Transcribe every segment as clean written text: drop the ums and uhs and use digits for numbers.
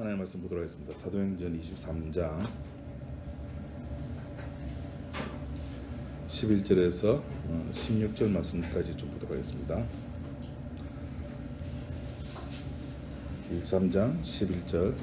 하나님의 말씀 보도록 하겠습니다. 사도행전 23장 11절에서 16절 말씀까지 좀 보도록 하겠습니다. 23장 11절.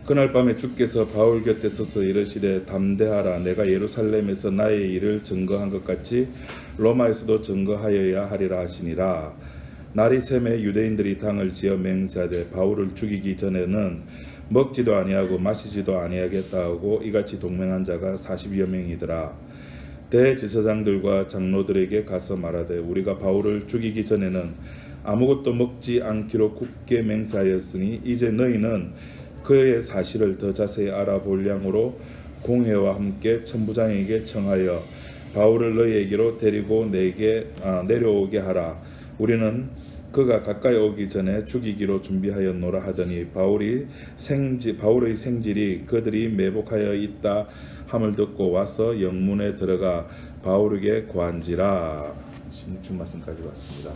그날 밤에 주께서 바울 곁에 서서 이르시되 담대하라. 내가 예루살렘에서 나의 일을 증거한 것 같이 로마에서도 증거하여야 하리라 하시니라. 날이 새매 유대인들이 당을 지어 맹세하되 바울을 죽이기 전에는 먹지도 아니하고 마시지도 아니하겠다 하고 이같이 동맹한 자가 40여 명이더라. 대제사장들과 장로들에게 가서 말하되 우리가 바울을 죽이기 전에는 아무것도 먹지 않기로 굳게 맹세하였으니 이제 너희는 그의 사실을 더 자세히 알아보려므로 공회와 함께 천부장에게 청하여 바울을 너희에게로 데리고 내려오게 하라. 우리는 그가 가까이 오기 전에 죽이기로 준비하였노라 하더니 바울의 생질이 그들이 매복하여 있다 함을 듣고 와서 영문에 들어가 바울에게 구한지라. 16절 말씀까지 왔습니다.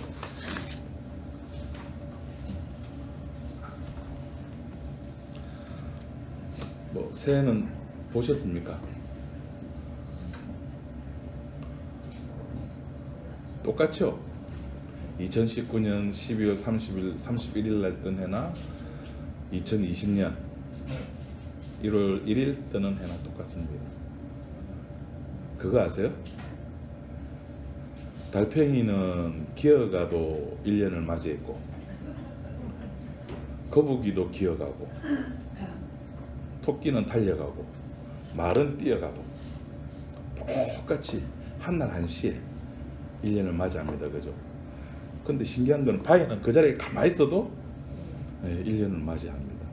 새해는 보셨습니까? 똑같죠? 2019년 12월 31일 날 뜬 해나 2020년 1월 1일 뜨는 해나 똑같습니다. 그거 아세요? 달팽이는 기어가도 1년을 맞이했고 거북이도 기어가고 토끼는 달려가고 말은 뛰어가도 똑같이 한날 한시에 1년을 맞이합니다. 그죠? 근데 신기한 건 바위는 그 자리에 가만히 있어도 1년을 맞이합니다.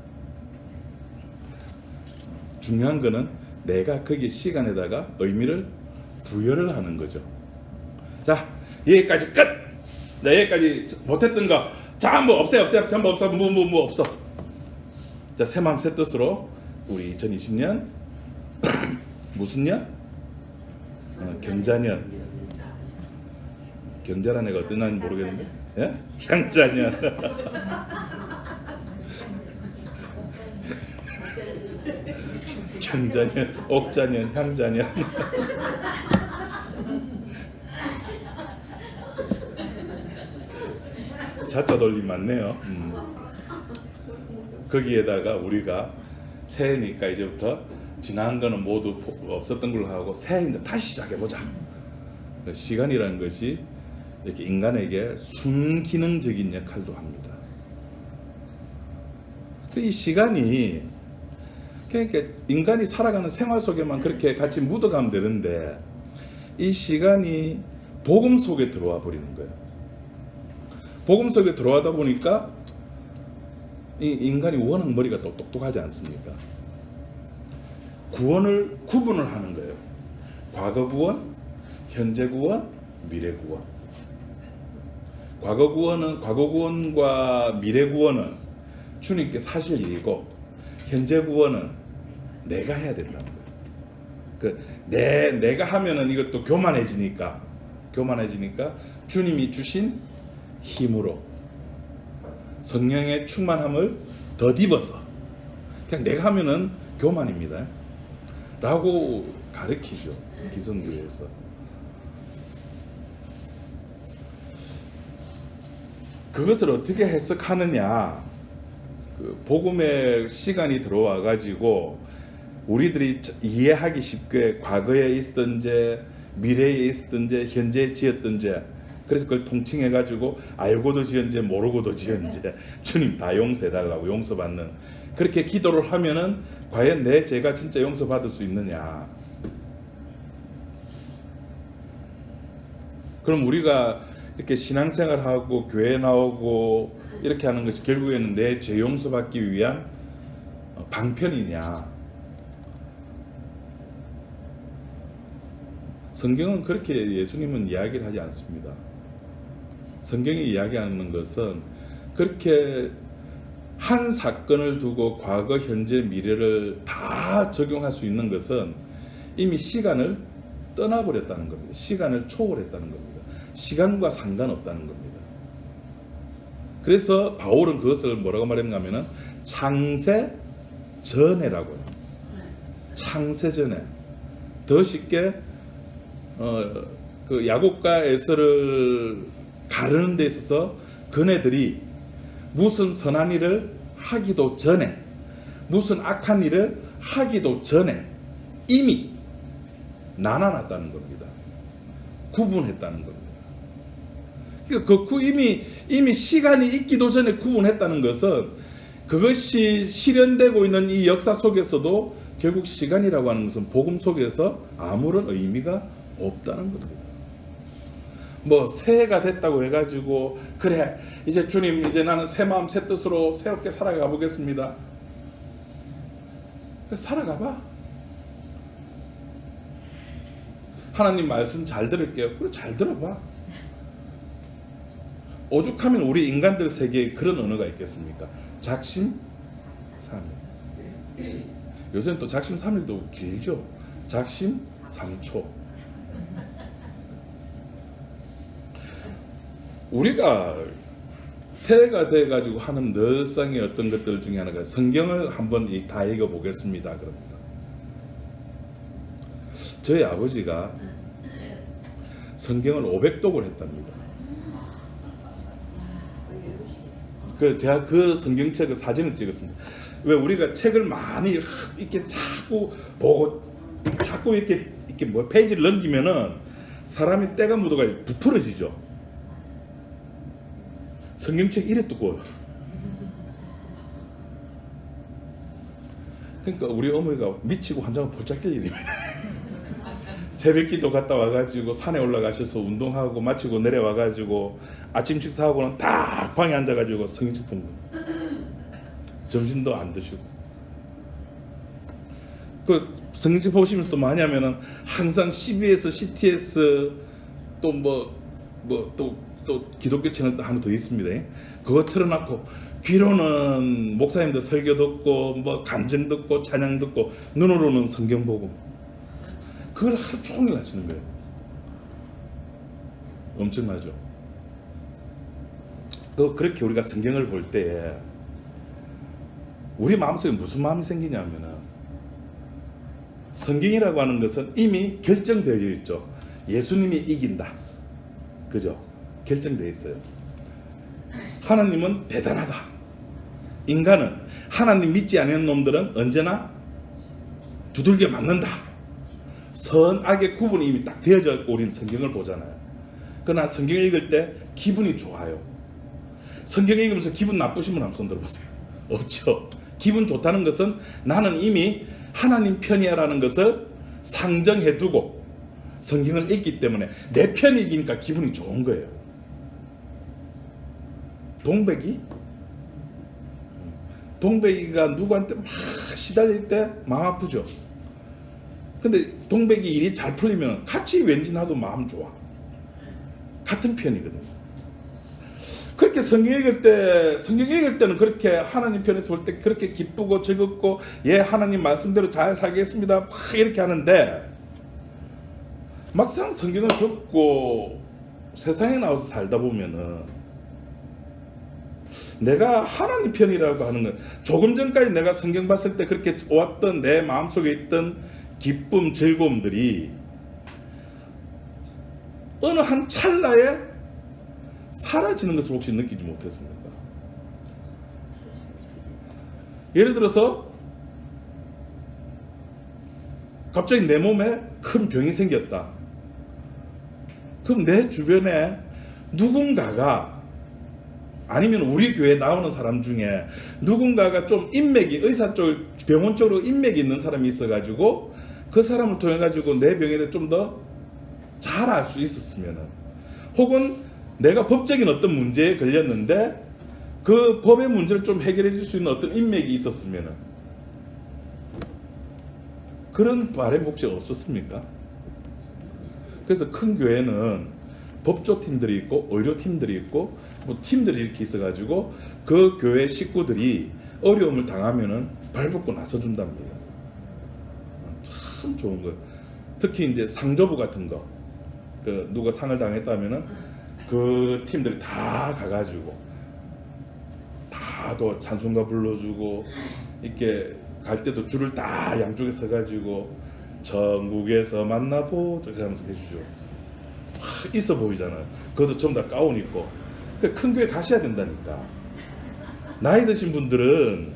중요한 거는 내가 거기 시간에다가 의미를 부여를 하는 거죠. 자, 여기까지 끝! 나 여기까지 못했던 거 전부 없애요. 전부 없어. 뭐 없어. 자, 새 마음 새 뜻으로 우리 2020년 무슨 년? 경자년. 경자란 애가 어떤 날인지 모르겠는데, 예? 향자년. 경자년, 옥자년, 향자년. 자자 돌림 많네요. 거기에다가 우리가 새해니까 이제부터 지난 거는 모두 없었던 걸로 하고 새해인데 다시 시작해보자. 시간이라는 것이 이렇게 인간에게 순기능적인 역할도 합니다. 이 시간이 그러니까 인간이 살아가는 생활 속에만 그렇게 같이 묻어가면 되는데 이 시간이 복음 속에 들어와 버리는 거예요. 복음 속에 들어가다 보니까 이 인간이 워낙 머리가 똑똑하지 않습니까? 구원을 구분을 하는 거예요. 과거 구원, 현재 구원, 미래 구원. 과거 구원과 미래 구원은 주님께 사실 일이고 현재 구원은 내가 해야 된다는 거예요. 내가 하면은 이것도 교만해지니까 주님이 주신 힘으로 성령의 충만함을 덧입어서 그냥 내가 하면은 교만입니다 라고 가르치죠. 기성교회에서. 그것을 어떻게 해석하느냐. 복음의 시간이 들어와 가지고 우리들이 이해하기 쉽게 과거에 있었던 죄, 미래에 있었던 죄, 현재에 지었던 죄, 그래서 그걸 통칭해 가지고 알고도 지은 죄, 모르고도 지은 죄, 주님 다 용서해달라고 용서받는, 그렇게 기도를 하면은 과연 내 죄가 진짜 용서받을 수 있느냐. 그럼 우리가 이렇게 신앙생활하고 교회 나오고 이렇게 하는 것이 결국에는 내 죄 용서받기 위한 방편이냐. 성경은 그렇게 예수님은 이야기를 하지 않습니다. 성경이 이야기하는 것은 그렇게 한 사건을 두고 과거, 현재, 미래를 다 적용할 수 있는 것은 이미 시간을 떠나버렸다는 겁니다. 시간을 초월했다는 겁니다. 시간과 상관없다는 겁니다. 그래서 바울은 그것을 뭐라고 말했는가 하면은 창세 전에라고요. 창세 전에. 더 쉽게 그 야곱과 에서를 가르는 데 있어서 그네들이 무슨 선한 일을 하기도 전에, 무슨 악한 일을 하기도 전에 이미 나눠놨다는 겁니다. 구분했다는 겁니다. 그러니까 이미 시간이 있기도 전에 구분했다는 것은 그것이 실현되고 있는 이 역사 속에서도 결국 시간이라고 하는 것은 복음 속에서 아무런 의미가 없다는 겁니다. 뭐 새해가 됐다고 해가지고 그래 이제 주님 이제 나는 새 마음 새 뜻으로 새롭게 살아가 보겠습니다. 살아가봐. 하나님 말씀 잘 들을게요. 그래 잘 들어봐. 오죽하면 우리 인간들 세계에 그런 언어가 있겠습니까? 작심 삼일. 요새는 또 작심 삼일도 길죠. 작심 3초. 우리가 새해가 돼가지고 하는 늘상의 어떤 것들 중에 하나가 성경을 한번 다 읽어보겠습니다. 그럽니다. 저희 아버지가 성경을 500독을 했답니다. 제가 그 성경책을 사진을 찍었습니다. 왜 우리가 책을 많이 이렇게 자꾸 보고 자꾸 이렇게 뭐 페이지를 넘기면은 사람이 때가 묻어가 부풀어지죠. 성경책 이래 두꺼워요. 그러니까 우리 어머니가 미치고 한 장을 볼짝 낄 일입니다. 새벽기도 갔다 와가지고 산에 올라가셔서 운동하고 마치고 내려와가지고 아침 식사하고는 딱 방에 앉아가지고 성경책 보는 거예요. 점심도 안 드시고. 그 성경책 보시면서 또 많이 하면은 항상 CBS, CTS 또 기독교 채널 하나 더 있습니다. 그거 틀어놓고 귀로는 목사님들 설교 듣고 뭐 간증 듣고 찬양 듣고 눈으로는 성경 보고 그걸 하루 종일 하시는 거예요. 엄청나죠. 그렇게 우리가 성경을 볼 때 우리 마음속에 무슨 마음이 생기냐면은 성경이라고 하는 것은 이미 결정되어 있죠. 예수님이 이긴다. 그죠? 결정되어 있어요. 하나님은 대단하다. 인간은 하나님 믿지 않는 놈들은 언제나 두들겨 맞는다. 선악의 구분이 이미 딱 되어져 있고 우리는 성경을 보잖아요. 그러나 성경 읽을 때 기분이 좋아요. 성경 읽으면서 기분 나쁘신 분 한번 손 들어보세요. 없죠. 기분 좋다는 것은 나는 이미 하나님 편이야 라는 것을 상정해 두고 성경을 읽기 때문에 내 편이 이기니까 기분이 좋은 거예요. 동백이가 누구한테 막 시달릴 때 마음 아프죠. 근데 동백이 일이 잘 풀리면 같이 왠지 나도 마음 좋아. 같은 편이거든요. 그렇게 성경 읽을 때는 그렇게 하나님 편에서 볼 때 그렇게 기쁘고 즐겁고 예 하나님 말씀대로 잘 살겠습니다 막 이렇게 하는데 막상 성경을 듣고 세상에 나와서 살다 보면은 내가 하나님 편이라고 하는 건 조금 전까지 내가 성경 봤을 때 그렇게 왔던 내 마음속에 있던 기쁨 즐거움들이 어느 한 찰나에 사라지는 것을 혹시 느끼지 못했습니까? 예를 들어서 갑자기 내 몸에 큰 병이 생겼다. 그럼 내 주변에 누군가가 아니면 우리 교회에 나오는 사람 중에 누군가가 좀 인맥이 의사 쪽 병원 쪽으로 인맥이 있는 사람이 있어가지고 그 사람을 통해 가지고 내 병에 대해 좀 더 잘 알 수 있었으면은 혹은 내가 법적인 어떤 문제에 걸렸는데 그 법의 문제를 좀 해결해 줄 수 있는 어떤 인맥이 있었으면은 그런 바람 혹시 없었습니까? 그래서 큰 교회는 법조팀들이 있고 의료팀들이 있고 뭐 팀들이 이렇게 있어가지고 그 교회 식구들이 어려움을 당하면은 발벗고 나서준답니다. 참 좋은 거예요. 특히 이제 상조부 같은 거, 누가 상을 당했다면은 그 팀들이 다 가가지고 가도 찬송가 불러주고 이렇게 갈 때도 줄을 다 양쪽에 서가지고 천국에서 만나보자 하면서 해주죠. 확 있어 보이잖아요. 그것도 전부 다 가운 입고. 큰 교회 가셔야 된다니까. 나이 드신 분들은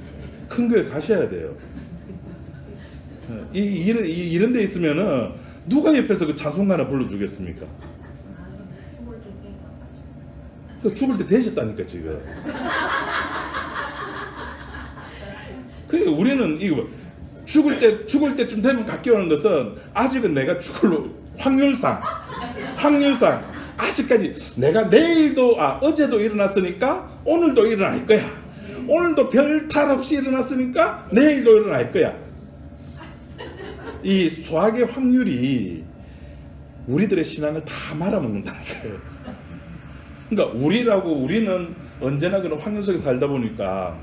큰 교회 가셔야 돼요. 이런 데 있으면은 누가 옆에서 그 찬송가나 불러주겠습니까? 죽을 때 되셨다니까 지금. 그러니까 우리는 이거 죽을 때쯤 되면 갖게 오는 것은 아직은 내가 죽을 확률상 아직까지 내가 내일도 어제도 일어났으니까 오늘도 일어날 거야. 오늘도 별 탈 없이 일어났으니까 내일도 일어날 거야. 이 수학의 확률이 우리들의 신앙을 다 말아먹는다니까요. 그러니까 우리는 언제나 그런 확률 속에 살다 보니까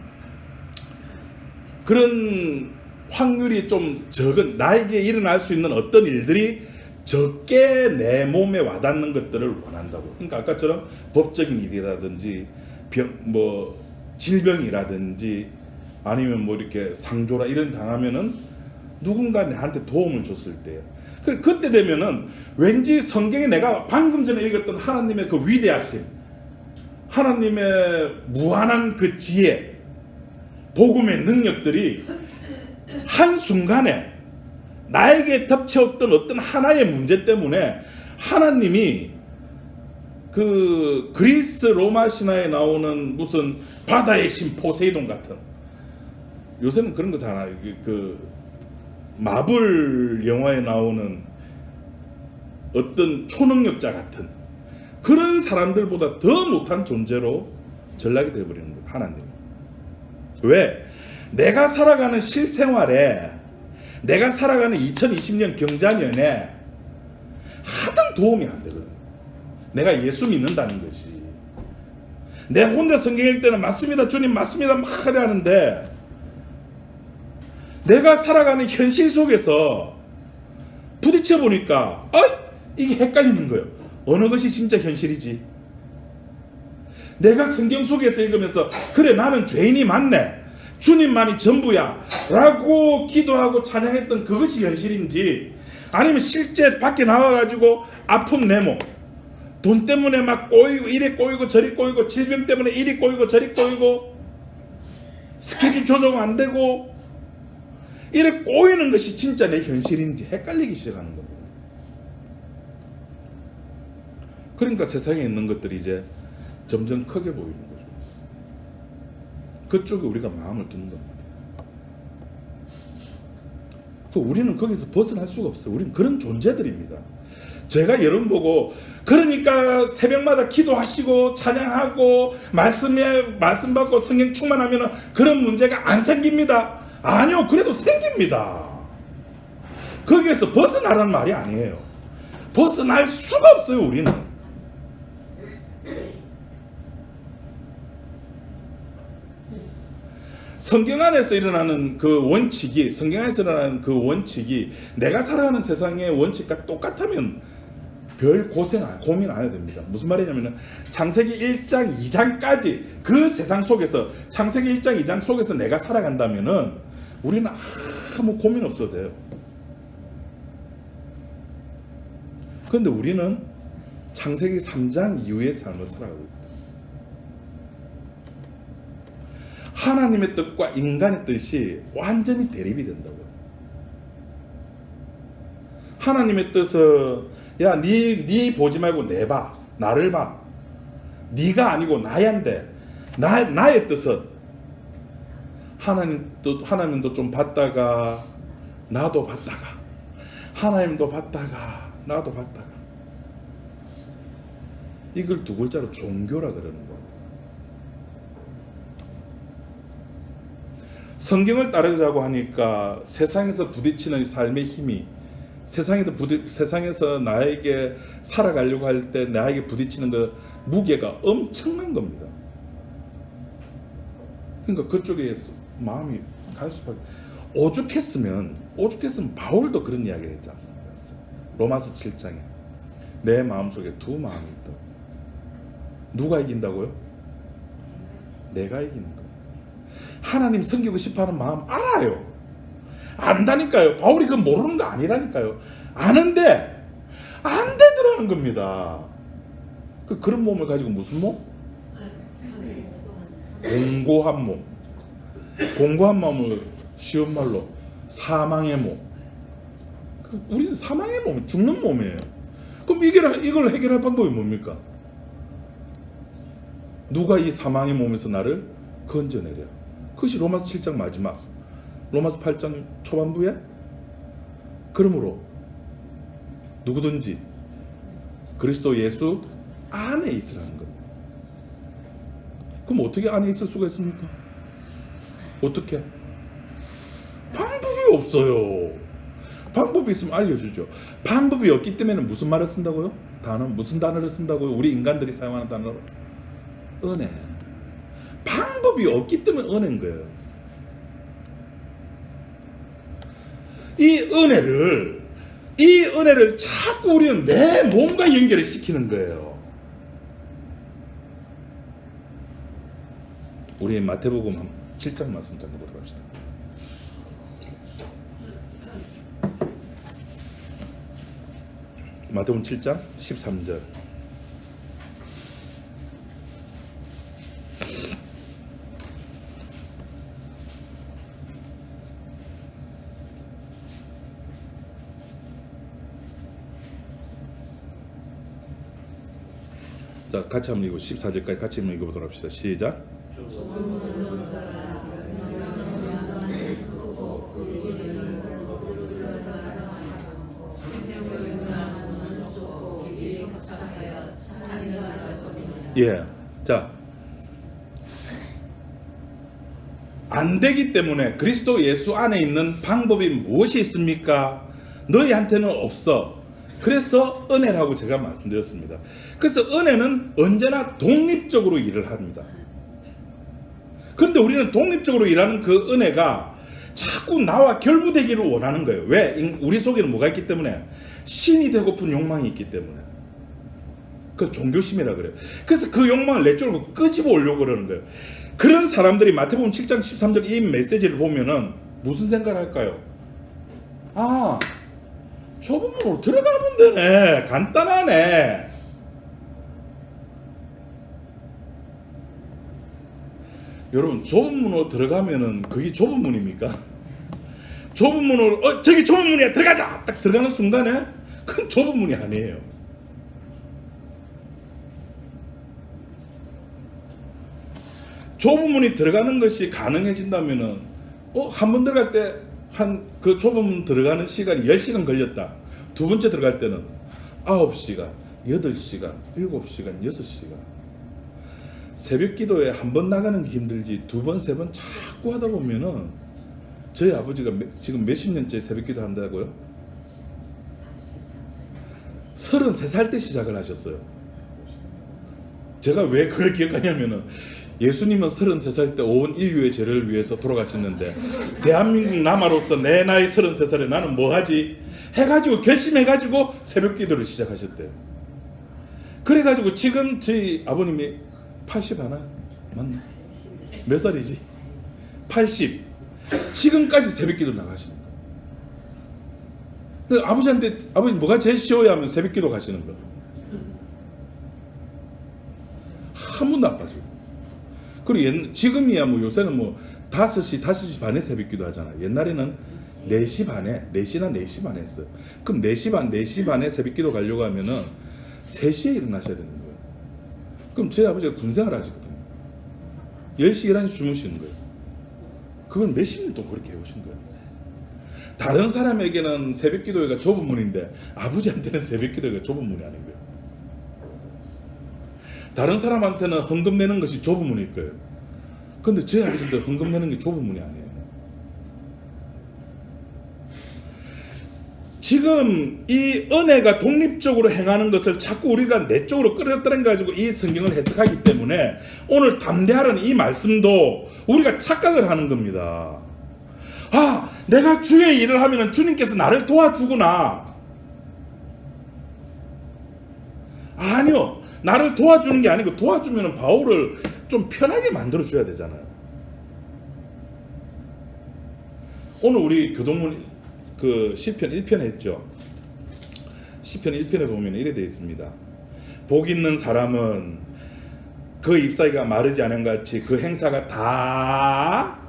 그런 확률이 좀 적은, 나에게 일어날 수 있는 어떤 일들이 적게 내 몸에 와닿는 것들을 원한다고. 그러니까 아까처럼 법적인 일이라든지 질병이라든지 아니면 이렇게 상조라 이런 당하면은 누군가 나한테 도움을 줬을 때요. 그때 되면은 왠지 성경에 내가 방금 전에 읽었던 하나님의 그 위대하심, 하나님의 무한한 그 지혜, 복음의 능력들이 한순간에 나에게 덮쳐왔던 어떤 하나의 문제 때문에 하나님이 그 그리스 로마 신화에 나오는 무슨 바다의 신 포세이돈 같은, 요새는 그런 거잖아요. 그 마블 영화에 나오는 어떤 초능력자 같은 그런 사람들보다 더 못한 존재로 전락이 되어버리는 거예요. 하나님. 왜? 내가 살아가는 실생활에, 내가 살아가는 2020년 경자년에 하등 도움이 안 되거든. 내가 예수 믿는다는 것이. 내 혼자 성경 읽을 때는 맞습니다 주님 맞습니다 막 하는데 내가 살아가는 현실 속에서 부딪혀 보니까 이게 헷갈리는 거예요. 어느 것이 진짜 현실이지? 내가 성경 속에서 읽으면서 그래 나는 죄인이 맞네, 주님만이 전부야 라고 기도하고 찬양했던 그것이 현실인지, 아니면 실제 밖에 나와가지고 아픈 내 몸, 돈 때문에 막 꼬이고 이리 꼬이고 저리 꼬이고, 질병 때문에 이리 꼬이고 저리 꼬이고, 스케줄 조정 안 되고 이래 꼬이는 것이 진짜 내 현실인지 헷갈리기 시작하는 겁니다. 그러니까 세상에 있는 것들이 이제 점점 크게 보이는 거죠. 그쪽에 우리가 마음을 두는 겁니다. 또 우리는 거기서 벗어날 수가 없어요. 우리는 그런 존재들입니다. 제가 여러분 보고 그러니까 새벽마다 기도하시고 찬양하고 말씀 받고 성령 충만하면 그런 문제가 안 생깁니다. 아니요, 그래도 생깁니다. 거기에서 벗어나라는 말이 아니에요. 벗어날 수가 없어요. 우리는 성경 안에서 일어나는 그 원칙이, 성경 안에서 일어나는 그 원칙이 내가 살아가는 세상의 원칙과 똑같으면 별 고민 안 해야 됩니다. 무슨 말이냐면 창세기 1장 2장까지 그 세상 속에서, 창세기 1장 2장 속에서 내가 살아간다면은 우리는 아무 고민 없어도 돼요. 그런데 우리는 창세기 3장 이후의 삶을 살아가고 있다. 하나님의 뜻과 인간의 뜻이 완전히 대립이 된다고요. 하나님의 뜻은 야, 네 보지 말고 내 봐, 나를 봐. 네가 아니고 나야인데 나의 뜻은 하나님도 좀 봤다가 나도 봤다가, 하나님도 봤다가 나도 봤다가, 이걸 두 글자로 종교라 그러는 거예요. 성경을 따르자고 하니까 세상에서 부딪히는 삶의 힘이, 세상에서 나에게 살아가려고 할 때 나에게 부딪히는 그 무게가 엄청난 겁니다. 그러니까 그쪽에 마음이 갈 수밖에. 오죽했으면 바울도 그런 이야기를 했지 않습니까? 로마서 7장에 내 마음속에 두 마음이 있다. 누가 이긴다고요? 내가 이기는 거. 하나님 섬기고 싶어하는 마음 알아요. 안다니까요. 바울이 그건 모르는 거 아니라니까요. 아는데 안 되더라는 겁니다. 그런 몸을 가지고 무슨 몸? 공고한 몸. 공고한 몸을 쉬운 말로 사망의 몸. 우리는 사망의 몸, 죽는 몸이에요. 그럼 이걸 해결할 방법이 뭡니까? 누가 이 사망의 몸에서 나를 건져내려? 그것이 로마서 7장 마지막, 로마서 8장 초반부에. 그러므로 누구든지 그리스도 예수 안에 있으라는 겁니다. 그럼 어떻게 안에 있을 수가 있습니까? 어떻게? 방법이 없어요. 방법이 있으면 알려주죠. 방법이 없기 때문에 무슨 말을 쓴다고요? 무슨 단어를 쓴다고요? 우리 인간들이 사용하는 단어로? 은혜. 방법이 없기 때문에 은혜인 거예요. 이 은혜를 자꾸 우리는 내 몸과 연결을 시키는 거예요. 우리 마태복음 7장 말씀 좀 보도록 합시다. 마태복음 7장 13절. 자, 같이 한번 읽고 14절까지 같이 한번 읽어보도록 합시다. 시작. 예. 자, 안 되기 때문에 그리스도 예수 안에 있는 방법이 무엇이 있습니까? 너희한테는 없어. 그래서 은혜라고 제가 말씀드렸습니다. 그래서 은혜는 언제나 독립적으로 일을 합니다. 그런데 우리는 독립적으로 일하는 그 은혜가 자꾸 나와 결부되기를 원하는 거예요. 왜? 우리 속에는 뭐가 있기 때문에? 신이 되고픈 욕망이 있기 때문에. 그 종교심이라 그래요. 그래서 그 욕망을 내 쪽으로 끄집어 오려고 그러는 거예요. 그런 사람들이 마태복음 7장 13절 이 메시지를 보면은 무슨 생각을 할까요? 아, 좁은 문으로 들어가면 되네. 간단하네. 여러분, 좁은 문으로 들어가면은 그게 좁은 문입니까? 좁은 문으로 저기 좁은 문이야, 들어가자. 딱 들어가는 순간에 그건 좁은 문이 아니에요. 좁은 문이 들어가는 것이 가능해진다면은 한 번 들어갈 때 그 좁은 문 들어가는 시간이 10시간 걸렸다. 두 번째 들어갈 때는 9시간, 8시간, 7시간, 6시간. 새벽 기도에 한 번 나가는 게 힘들지 두 번, 세 번 자꾸 하다 보면은 저희 아버지가 지금 몇십 년째 새벽 기도 한다고요? 33살 때 시작을 하셨어요. 제가 왜 그걸 기억하냐면은 예수님은 33살 때 온 인류의 죄를 위해서 돌아가셨는데 대한민국 남아로서 내 나이 33살에 나는 뭐 하지? 해가지고 결심해가지고 새벽 기도를 시작하셨대요. 그래가지고 지금 저희 아버님이 80 하나? 맞나? 몇 살이지? 80. 지금까지 새벽 기도 나가시는 거예요. 아버지한테 아버님 뭐가 제일 쉬워요 하면 새벽 기도 가시는 거예요. 한 번도 안 빠지고. 그리고 지금이야 뭐 요새는 뭐 5시 반에 새벽 기도 하잖아. 옛날에는 4시 반에, 4시나 4시 반에 했어요. 그럼 4시 반에 새벽 기도 가려고 하면은 3시에 일어나셔야 되는 거예요. 그럼 저희 아버지가 군생활 하시거든요. 10시, 11시 주무시는 거예요. 그건 몇십 년 동안 그렇게 해오신 거예요. 다른 사람에게는 새벽 기도회가 좁은 문인데 아버지한테는 새벽 기도회가 좁은 문이 아닌 거예요. 다른 사람한테는 헌금 내는 것이 좁은 문일 거예요. 그런데 저희 아버지한테 헌금 내는 게 좁은 문이 아니에요. 지금 이 은혜가 독립적으로 행하는 것을 자꾸 우리가 내 쪽으로 끌어들여 가지고 이 성경을 해석하기 때문에 오늘 담대하라는 이 말씀도 우리가 착각을 하는 겁니다. 아, 내가 주의 일을 하면 주님께서 나를 도와주구나. 아니요. 나를 도와주는 게 아니고 도와주면 바울을 좀 편하게 만들어줘야 되잖아요. 오늘 우리 교동문 그 시편 1편 했죠. 시편 1편에 보면 이래 되어 있습니다. 복 있는 사람은 그 잎사귀가 마르지 않은 같이 그 행사가 다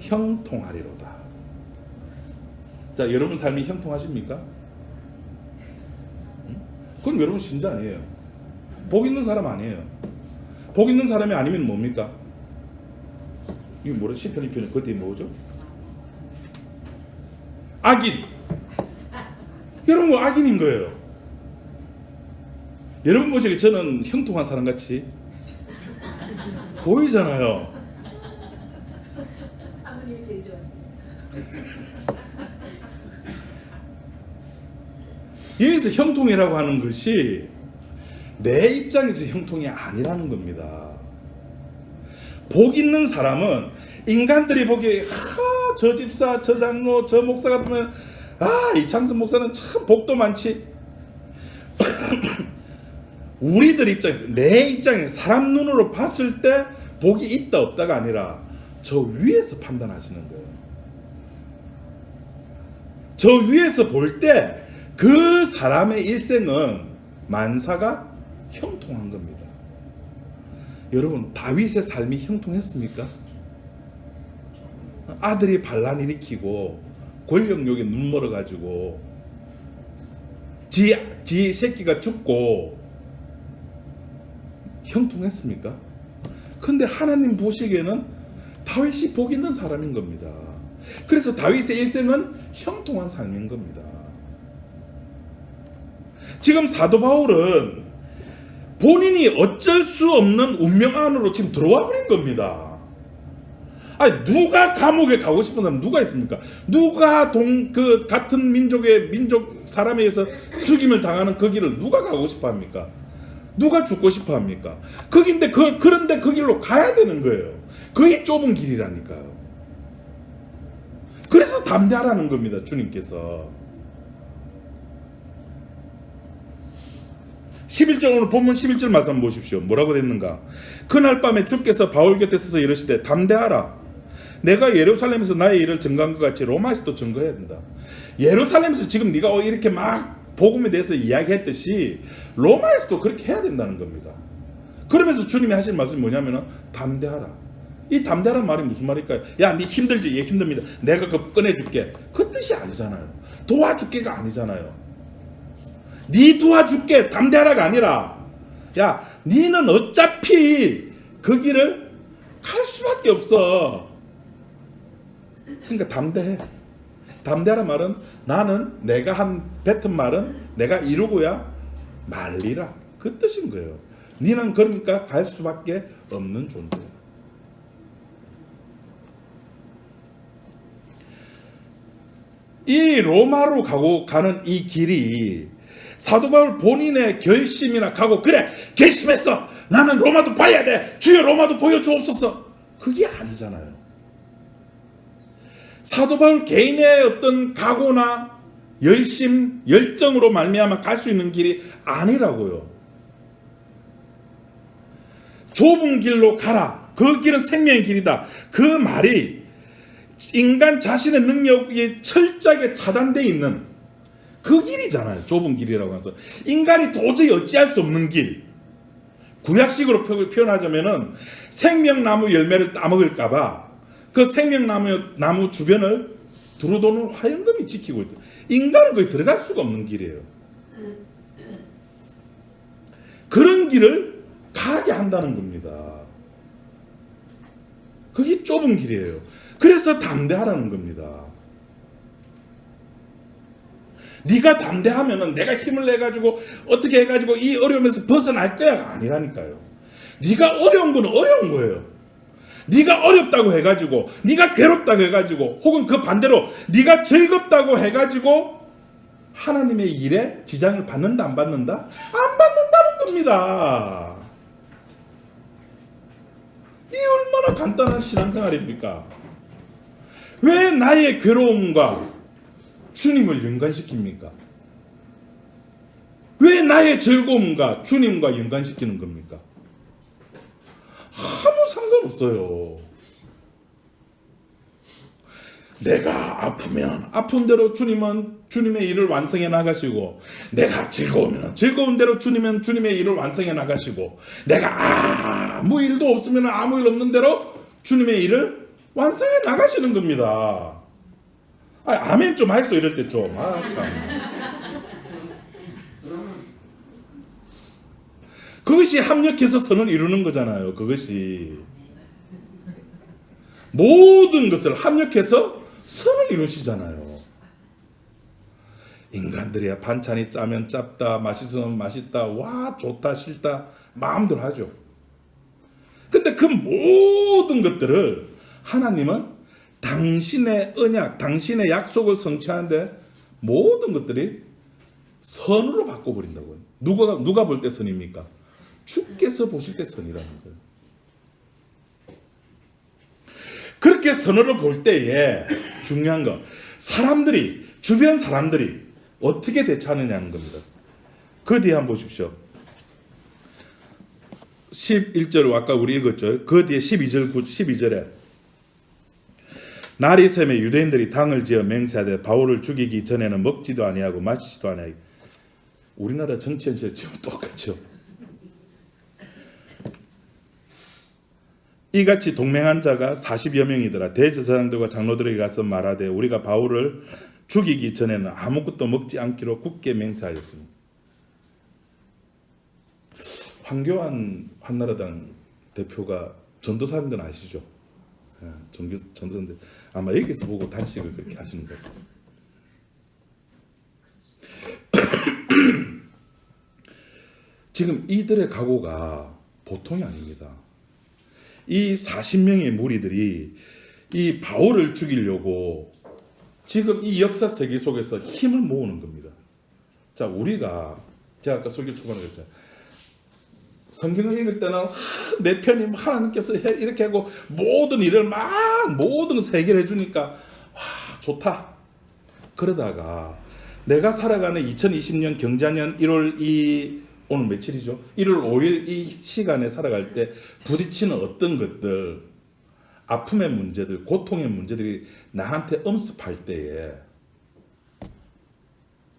형통하리로다. 자, 여러분 삶이 형통하십니까? 그럼 여러분 신자 아니에요. 복 있는 사람 아니에요. 복 있는 사람이 아니면 뭡니까? 이게 뭐래? 시편 2편이 그 뒤에 뭐죠? 악인. 여러분 뭐 악인인 거예요. 여러분 보시기에 저는 형통한 사람 같이 보이잖아요. 사모님이 제일 좋아하시네. 여기서 형통이라고 하는 것이 내 입장에서 형통이 아니라는 겁니다. 복 있는 사람은 인간들이 보기에 저 집사, 저 장로, 저 목사 같으면 이창선 목사는 참 복도 많지. 우리들 입장에서, 내 입장에서 사람 눈으로 봤을 때 복이 있다 없다가 아니라 저 위에서 판단하시는 거예요. 저 위에서 볼 때 그 사람의 일생은 만사가 형통한 겁니다. 여러분, 다윗의 삶이 형통했습니까? 아들이 반란 일으키고 권력욕에 눈 멀어가지고 지 새끼가 죽고 형통했습니까? 근데 하나님 보시기에는 다윗이 복 있는 사람인 겁니다. 그래서 다윗의 일생은 형통한 삶인 겁니다. 지금 사도 바울은 본인이 어쩔 수 없는 운명 안으로 지금 들어와 버린 겁니다. 아니, 누가 감옥에 가고 싶은 사람 누가 있습니까? 누가 같은 민족 사람에 의해서 죽임을 당하는 그 길을 누가 가고 싶어 합니까? 누가 죽고 싶어 합니까? 그런데 그 길로 가야 되는 거예요. 그게 좁은 길이라니까요. 그래서 담대하라는 겁니다, 주님께서. 11절, 오늘 본문 11절 말씀 한번 보십시오. 뭐라고 됐는가? 그날 밤에 주께서 바울 곁에 서서 이르시되 담대하라. 내가 예루살렘에서 나의 일을 증거한 것 같이 로마에서도 증거해야 된다. 예루살렘에서 지금 네가 이렇게 막 복음에 대해서 이야기했듯이 로마에서도 그렇게 해야 된다는 겁니다. 그러면서 주님이 하신 말씀이 뭐냐면은 담대하라. 이 담대하라는 말이 무슨 말일까요? 야, 네 힘들지? 예, 힘듭니다. 내가 그거 꺼내줄게. 그 뜻이 아니잖아요. 도와줄게가 아니잖아요. 네 도와줄게, 담대하라가 아니라, 야, 니는 어차피 그 길을 갈 수밖에 없어. 그러니까 담대해. 담대하라 말은 나는 내가 뱉은 말은 내가 이루고야 말리라, 그 뜻인 거예요. 니는 그러니까 갈 수밖에 없는 존재야. 이 로마로 가는 이 길이 사도 바울 본인의 결심이나 각오, 그래 결심했어, 나는 로마도 봐야 돼, 주여 로마도 보여주옵소서, 그게 아니잖아요. 사도 바울 개인의 어떤 각오나 열심, 열정으로 말미암아 갈 수 있는 길이 아니라고요. 좁은 길로 가라, 그 길은 생명의 길이다, 그 말이 인간 자신의 능력이 철저하게 차단되어 있는 그 길이잖아요. 좁은 길이라고 해서 인간이 도저히 어찌할 수 없는 길. 구약식으로 표현하자면은 생명나무 열매를 따먹을까봐 그 생명나무 주변을 두루도는 화염금이 지키고 있다. 인간은 거의 들어갈 수가 없는 길이에요. 그런 길을 가게 한다는 겁니다. 그게 좁은 길이에요. 그래서 담대하라는 겁니다. 네가 담대하면은 내가 힘을 내가지고 어떻게 해가지고 이 어려움에서 벗어날 거야가 아니라니까요. 네가 어려운 건 어려운 거예요. 네가 어렵다고 해가지고, 네가 괴롭다고 해가지고, 혹은 그 반대로 네가 즐겁다고 해가지고 하나님의 일에 지장을 받는다 안 받는다? 안 받는다는 겁니다. 이게 얼마나 간단한 신앙생활입니까? 왜 나의 괴로움과 주님을 연관시킵니까? 왜 나의 즐거움과 주님과 연관시키는 겁니까? 아무 상관없어요. 내가 아프면 아픈 대로 주님은 주님의 일을 완성해 나가시고, 내가 즐거우면 즐거운 대로 주님은 주님의 일을 완성해 나가시고, 내가 아무 일도 없으면 아무 일 없는 대로 주님의 일을 완성해 나가시는 겁니다. 아멘 좀 할 수 이럴 때 좀. 참. 그것이 합력해서 선을 이루는 거잖아요. 그것이. 모든 것을 합력해서 선을 이루시잖아요. 인간들이야 반찬이 짜면 짭다, 맛있으면 맛있다, 와 좋다 싫다 마음대로 하죠. 근데 그 모든 것들을 하나님은 당신의 언약, 당신의 약속을 성취하는데 모든 것들이 선으로 바꿔버린다고요. 누가 볼 때 선입니까? 주께서 보실 때 선이라는 거예요. 그렇게 선으로 볼 때에 중요한 거, 주변 사람들이 어떻게 대처하느냐는 겁니다. 그 뒤에 한번 보십시오. 11절 아까 우리 읽었죠. 그 뒤에 12절에 날이 새매 유대인들이 당을 지어 맹세하되 바울을 죽이기 전에는 먹지도 아니하고 마시지도 아니하고. 우리나라 정치 현실 지금 똑같죠. 이같이 동맹한 자가 40여 명이더라. 대제사장들과 장로들에게 가서 말하되 우리가 바울을 죽이기 전에는 아무것도 먹지 않기로 굳게 맹세하였습니다. 황교안 한나라당 대표가 전도사인 건 아시죠? 전도사인데 아마 여기서 보고 단식을 그렇게 하시는 거죠. 지금 이들의 각오가 보통이 아닙니다. 이 40명의 무리들이 이 바울을 죽이려고 지금 이 역사 세계 속에서 힘을 모으는 겁니다. 자, 제가 아까 설교 초반에 그랬잖아요. 성경을 읽을 때는 내 편이 하나님께서 이렇게 하고 모든 일을 모든 것을 해결해 주니까 와 좋다. 그러다가 내가 살아가는 2020년 경자년 1월 오늘 며칠이죠? 1월 5일 이 시간에 살아갈 때 부딪히는 어떤 것들, 아픔의 문제들, 고통의 문제들이 나한테 엄습할 때에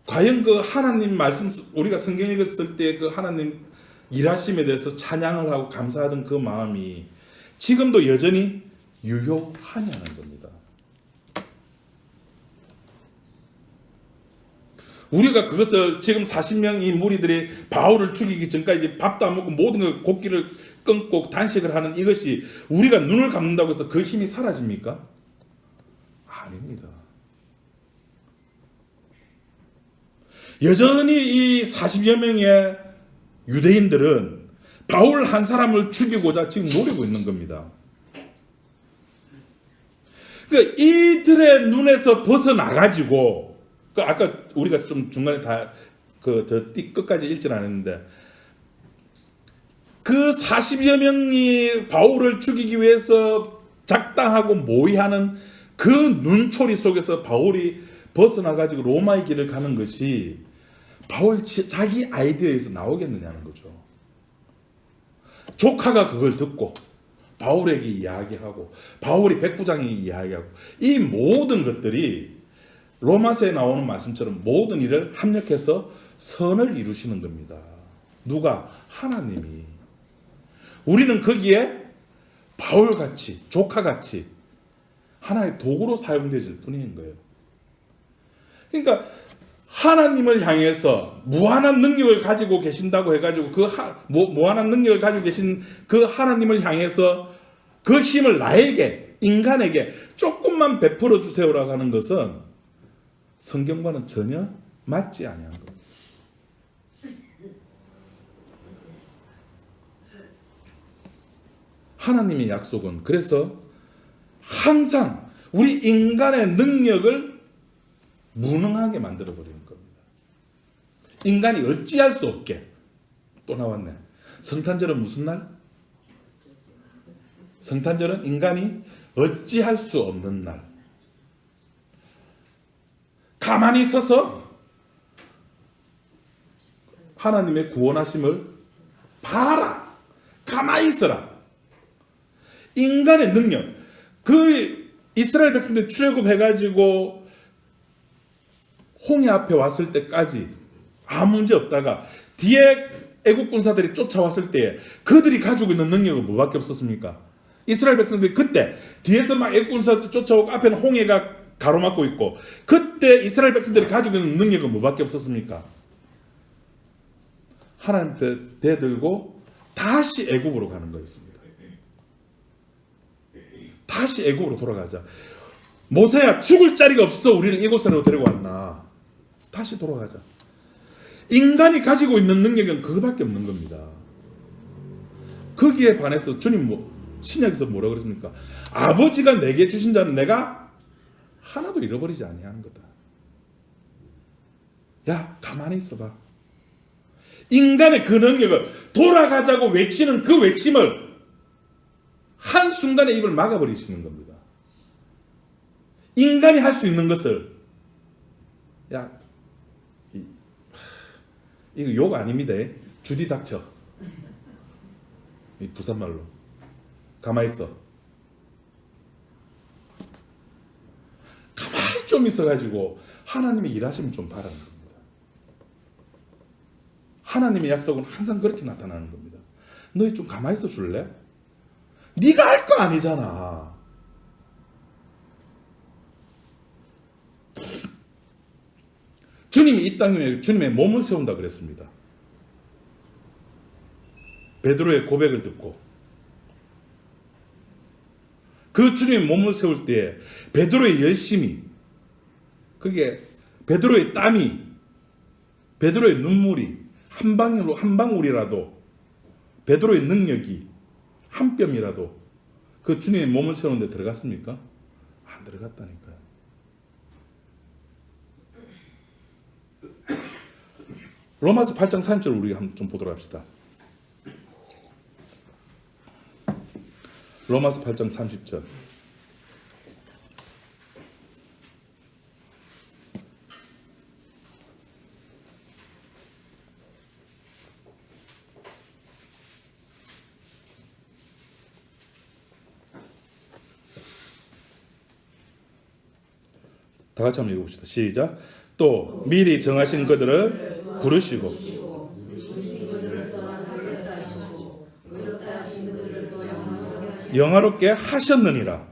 과연 그 하나님 말씀, 우리가 성경 읽었을 때 그 하나님 일하심에 대해서 찬양을 하고 감사하던 그 마음이 지금도 여전히 유효하냐는 겁니다. 우리가 그것을 지금 40명의 무리들이 바울을 죽이기 전까지 밥도 안 먹고 모든 걸 곡기를 끊고 단식을 하는 이것이 우리가 눈을 감는다고 해서 그 힘이 사라집니까? 아닙니다. 여전히 이 40여 명의 유대인들은 바울 한 사람을 죽이고자 지금 노리고 있는 겁니다. 그 이들의 눈에서 벗어나가지고 아까 우리가 좀 중간에 끝까지 읽질 않았는데 그 40여 명이 바울을 죽이기 위해서 작당하고 모의하는 그 눈초리 속에서 바울이 벗어나가지고 로마의 길을 가는 것이 바울 자기 아이디어에서 나오겠느냐는 거죠. 조카가 그걸 듣고 바울에게 이야기하고 바울이 백부장에게 이야기하고 이 모든 것들이 로마서에 나오는 말씀처럼 모든 일을 합력해서 선을 이루시는 겁니다. 누가? 하나님이. 우리는 거기에 바울같이 조카같이 하나의 도구로 사용되질 뿐인 거예요. 그러니까 하나님을 향해서 무한한 능력을 가지고 계신다고 해가지고 무한한 능력을 가지고 계신 그 하나님을 향해서 그 힘을 나에게, 인간에게 조금만 베풀어 주세요라고 하는 것은 성경과는 전혀 맞지 아니한 겁니다. 하나님의 약속은 그래서 항상 우리 인간의 능력을 무능하게 만들어버리는 겁니다. 인간이 어찌할 수 없게. 또 나왔네. 성탄절은 무슨 날? 성탄절은 인간이 어찌할 수 없는 날. 가만히 서서 하나님의 구원하심을 봐라. 가만히 있어라. 인간의 능력. 그 이스라엘 백성들이 출애굽해가지고 홍해 앞에 왔을 때까지 아무 문제 없다가 뒤에 애국 군사들이 쫓아왔을 때 그들이 가지고 있는 능력은 뭐밖에 없었습니까? 이스라엘 백성들이 그때 뒤에서 막 애국 군사들이 쫓아오고 앞에는 홍해가 가로막고 있고 그때 이스라엘 백성들이 가지고 있는 능력은 뭐밖에 없었습니까? 하나님께 대들고 다시 애국으로 가는 거였습니다. 다시 애국으로 돌아가자. 모세야, 죽을 자리가 없어 우리를 이곳으로 데리고 왔나. 다시 돌아가자. 인간이 가지고 있는 능력은 그거밖에 없는 겁니다. 거기에 반해서 주님 신약에서 뭐라고 그랬습니까? 아버지가 내게 주신 자는 내가 하나도 잃어버리지 아니하는 거다. 야, 가만히 있어봐. 인간의 그 능력을 돌아가자고 외치는 그 외침을 한순간에 입을 막아버리시는 겁니다. 인간이 할 수 있는 것을, 야, 이거 욕 아닙니다. 주디 닥쳐. 이 부산말로. 가만히 있어. 가만히 좀 있어가지고 하나님의 일하시면 좀 바라는 겁니다. 하나님의 약속은 항상 그렇게 나타나는 겁니다. 너희 좀 가만히 있어 줄래? 네가 할 거 아니잖아. 주님이 이 땅에 주님의 몸을 세운다 그랬습니다. 베드로의 고백을 듣고 그 주님의 몸을 세울 때에 베드로의 열심이, 그게 베드로의 땀이, 베드로의 눈물이 한 방울이라도, 베드로의 능력이 한 뼘이라도 그 주님의 몸을 세우는 데 들어갔습니까? 안 들어갔다니까요. 로마서 8장 3절 우리 한번 좀 보도록 합시다. 로마서 8장 30절. 다 같이 한번 읽어봅시다. 시작. 또 미리 정하신 그들을 부르시고 영화롭게 하셨느니라.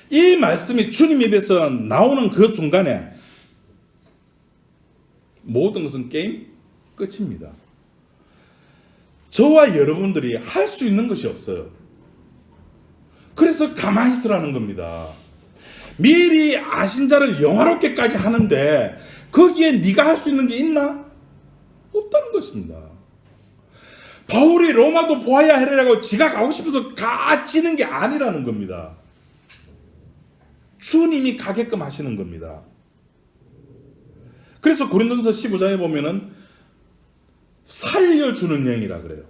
이 말씀이 주님 입에서 나오는 그 순간에 모든 것은 게임 끝입니다. 저와 여러분들이 할 수 있는 것이 없어요. 그래서 가만히 있으라는 겁니다. 미리 아신 자를 영화롭게까지 하는데 거기에 네가 할 수 있는 게 있나? 없다는 것입니다. 바울이 로마도 보아야 해라고 지가 가고 싶어서 가지는 게 아니라는 겁니다. 주님이 가게끔 하시는 겁니다. 그래서 고린도전서 15장에 보면은 살려주는 영이라 그래요.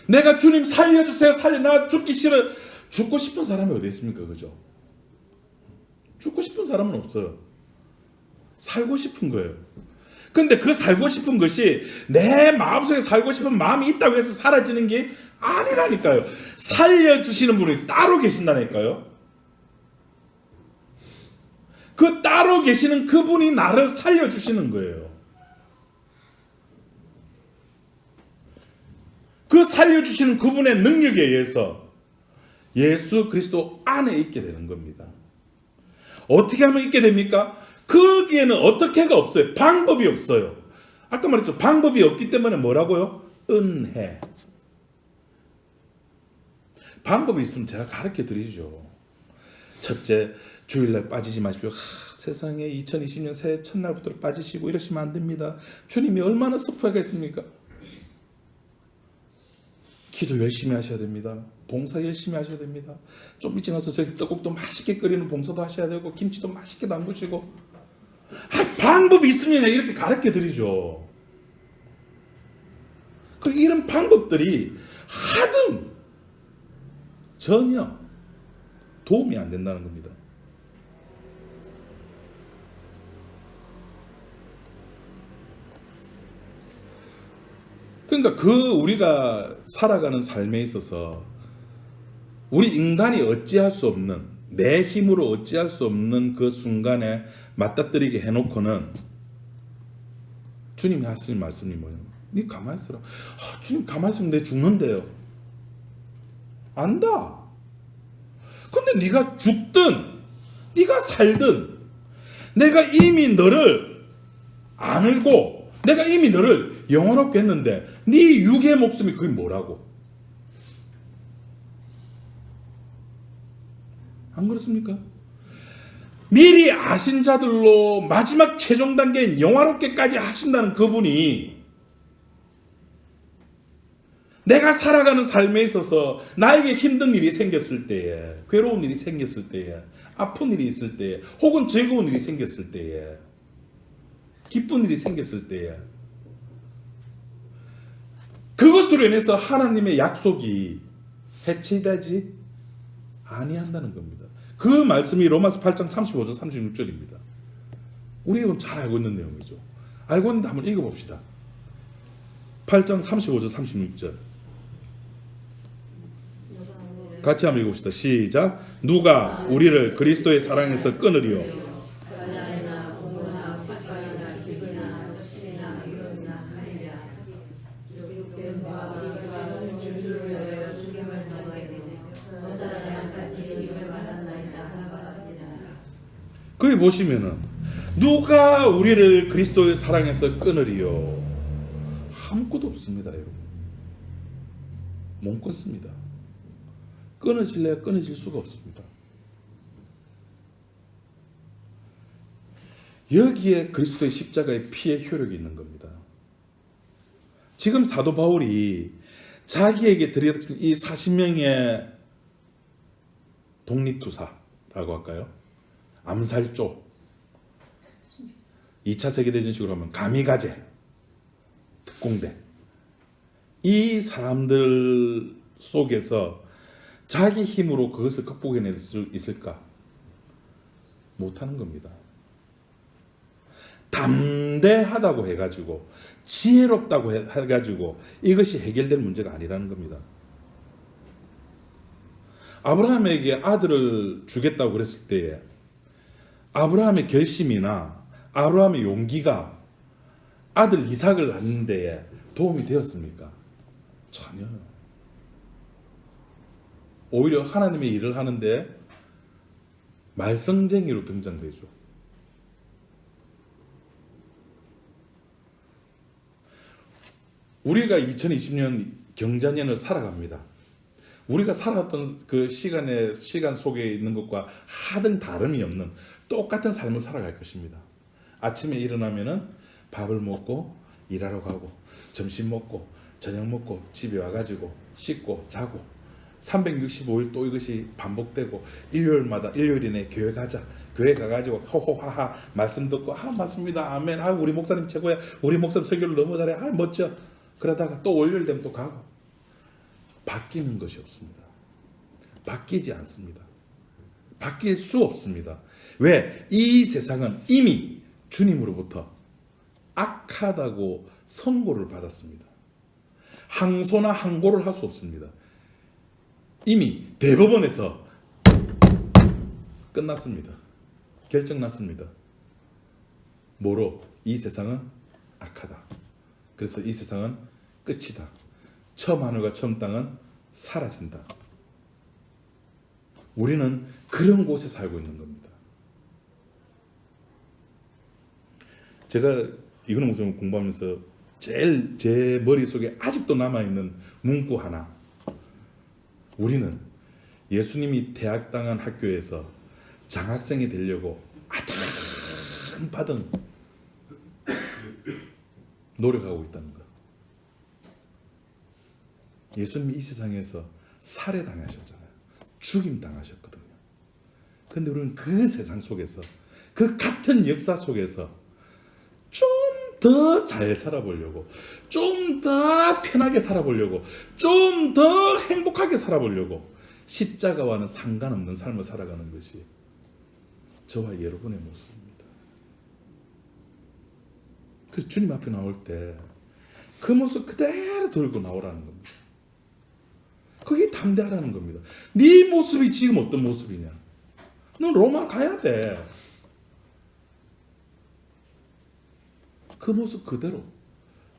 내가 주님 살려주세요. 나 죽기 싫어. 죽고 싶은 사람이 어디 있습니까? 그죠? 죽고 싶은 사람은 없어요. 살고 싶은 거예요. 근데 그 살고 싶은 것이 내 마음속에 살고 싶은 마음이 있다고 해서 사라지는 게 아니라니까요. 살려주시는 분이 따로 계신다니까요. 그 따로 계시는 그분이 나를 살려주시는 거예요. 그 살려주시는 그분의 능력에 의해서 예수 그리스도 안에 있게 되는 겁니다. 어떻게 하면 있게 됩니까? 거기에는 어떻게가 없어요. 방법이 없어요. 아까 말했죠. 방법이 없기 때문에 뭐라고요? 은혜. 방법이 있으면 제가 가르쳐 드리죠. 첫째, 주일날 빠지지 마십시오. 세상에 2020년 새해 첫날부터 빠지시고 이러시면 안 됩니다. 주님이 얼마나 섭하겠습니까? 기도 열심히 하셔야 됩니다. 봉사 열심히 하셔야 됩니다. 좀 일찍 나서 저희 떡국도 맛있게 끓이는 봉사도 하셔야 되고 김치도 맛있게 담그시고 방법이 있으면 이렇게 가르쳐 드리죠. 이런 방법들이 하등 전혀 도움이 안 된다는 겁니다. 그러니까 우리가 살아가는 삶에 있어서 우리 인간이 어찌할 수 없는 내 힘으로 어찌할 수 없는 그 순간에 맞닥뜨리게 해놓고는 주님이 하시는 말씀이 뭐예요? 네 가만히 있어라. 주님 가만히 있으면 내 죽는데요. 안다. 근데 네가 죽든 네가 살든 내가 이미 너를 안을고 내가 이미 너를 영원롭게 했는데 네 육의 목숨이 그게 뭐라고? 안 그렇습니까? 미리 아신 자들로 마지막 최종 단계인 영화롭게까지 하신다는 그분이 내가 살아가는 삶에 있어서 나에게 힘든 일이 생겼을 때에, 괴로운 일이 생겼을 때에, 아픈 일이 있을 때에, 혹은 즐거운 일이 생겼을 때에, 기쁜 일이 생겼을 때에 그것으로 인해서 하나님의 약속이 해체되지 아니한다는 겁니다. 그 말씀이 로마서 8장 35절 36절입니다. 우리가 잘 알고 있는 내용이죠. 알고 있는데 한번 읽어봅시다. 8장 35절 36절 같이 한번 읽어봅시다. 시작. 누가 우리를 그리스도의 사랑에서 끊으리요? 거기 보시면은 누가 우리를 그리스도의 사랑에서 끊으리요? 아무것도 없습니다, 여러분. 못 끊습니다. 끊어질래야 끊어질 수가 없습니다. 여기에 그리스도의 십자가의 피의 효력이 있는 겁니다. 지금 사도 바울이 자기에게 드렸던 이 40명의 독립투사라고 할까요? 암살조, 2차 세계대전식으로 하면 가미가제, 특공대, 이 사람들 속에서 자기 힘으로 그것을 극복해낼 수 있을까? 못하는 겁니다. 담대하다고 해가지고 지혜롭다고 해가지고 이것이 해결될 문제가 아니라는 겁니다. 아브라함에게 아들을 주겠다고 그랬을 때에 아브라함의 결심이나 아브라함의 용기가 아들 이삭을 낳는 데에 도움이 되었습니까? 전혀요. 오히려 하나님의 일을 하는데 말썽쟁이로 등장되죠. 우리가 2020년 경자년을 살아갑니다. 우리가 살았던 그 시간 속에 있는 것과 하등 다름이 없는 똑같은 삶을 살아갈 것입니다. 아침에 일어나면은 밥을 먹고 일하러 가고, 점심 먹고, 저녁 먹고, 집에 와가지고 씻고 자고, 365일 또 이것이 반복되고, 일요일이네 교회 가자. 교회 가가지고 호호하하 말씀 듣고, 맞습니다, 아멘, 우리 목사님 최고야, 우리 목사님 설교를 너무 잘해, 멋져. 그러다가 또 월요일 되면 또 가고. 바뀌는 것이 없습니다. 바뀌지 않습니다. 바뀔 수 없습니다. 왜? 이 세상은 이미 주님으로부터 악하다고 선고를 받았습니다. 항소나 항고를 할 수 없습니다. 이미 대법원에서 끝났습니다. 결정났습니다. 뭐로? 이 세상은 악하다. 그래서 이 세상은 끝이다. 처음 하늘과 처음 땅은 사라진다. 우리는 그런 곳에 살고 있는 겁니다. 제가 이거는 무슨 공부하면서 제일 제 머릿속에 아직도 남아있는 문구 하나. 우리는 예수님이 대학당한 학교에서 장학생이 되려고 아등바등 노력하고 있다는 것. 예수님이 이 세상에서 살해당하셨잖아요. 죽임당하셨거든요. 그런데 우리는 그 세상 속에서, 그 같은 역사 속에서 좀 더 잘 살아보려고, 좀 더 편하게 살아보려고, 좀 더 행복하게 살아보려고 십자가와는 상관없는 삶을 살아가는 것이 저와 여러분의 모습입니다. 그래서 주님 앞에 나올 때 그 모습 그대로 들고 나오라는 겁니다. 그게 담대하라는 겁니다. 네 모습이 지금 어떤 모습이냐? 넌 로마 가야 돼. 그 모습 그대로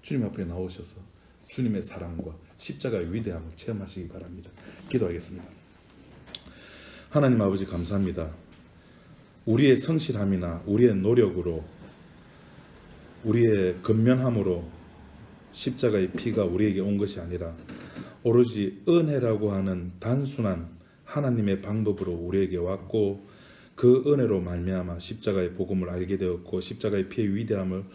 주님 앞에 나오셔서 주님의 사랑과 십자가의 위대함을 체험하시기 바랍니다. 기도하겠습니다. 하나님 아버지 감사합니다. 우리의 성실함이나 우리의 노력으로 우리의 근면함으로 십자가의 피가 우리에게 온 것이 아니라 오로지 은혜라고 하는 단순한 하나님의 방법으로 우리에게 왔고 그 은혜로 말미암아 십자가의 복음을 알게 되었고 십자가의 피의 위대함을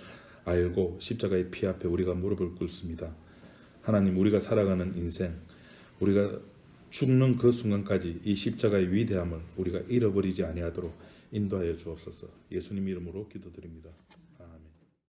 알고 십자가의 피 앞에 우리가 무릎을 꿇습니다. 하나님, 우리가 살아가는 인생, 우리가 죽는 그 순간까지 이 십자가의 위대함을 우리가 잃어버리지 아니하도록 인도하여 주옵소서. 예수님 이름으로 기도드립니다.